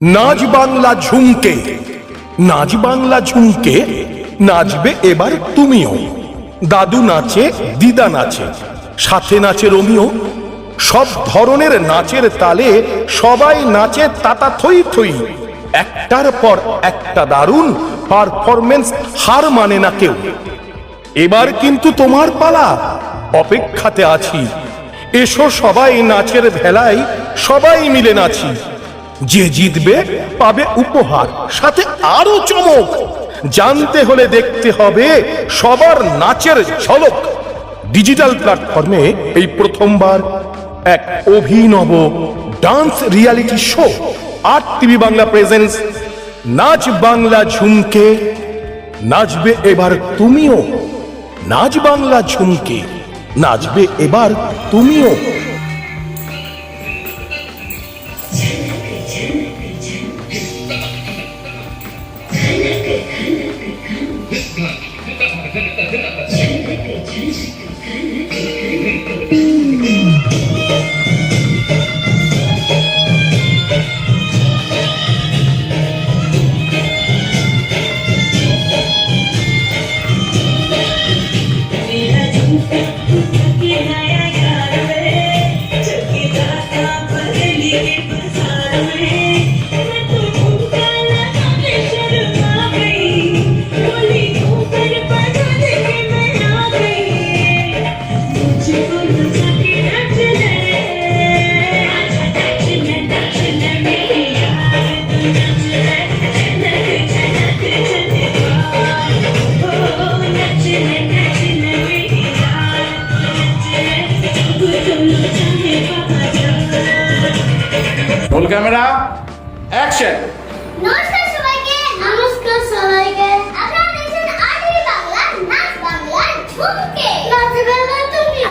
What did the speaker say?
নাচ বাংলা ঝুমকে, নাচ বাংলা ঝুমকে, নাচবে এবার তুমিও। দাদু নাচে, দিদা নাচে, সাথে নাচে রোমিও। সব ধরনের নাচের তালে সবাই নাচে তাতা থই থই। একটার পর একটা দারুণ পারফরমেন্স, হার মানে না কেউ। এবার কিন্তু তোমার পালা, অপেক্ষাতে আছি। এসো সবাই নাচের ভেলায়, সবাই মিলে নাচি। যে জিতবে পাবে উপহার, সাথে আরো চমক। জানতে হলে দেখতে হবে সবার নাচের ঝলক। ডিজিটাল প্ল্যাটফর্মে এই প্রথমবার এক অভিনব dance reality show art TV Bangla presence নাচ বাংলা ঝুমকে, নাচবে এবার তুমিও। নাচ বাংলা ঝুমকে, নাচবে এবার তুমিও। Roll camera action. নমস্কার সবাইকে, নমস্কার সবাইকে। আপনারা দেখছেন আরটিভি বাংলা নাচ বাংলা ঝুমকে।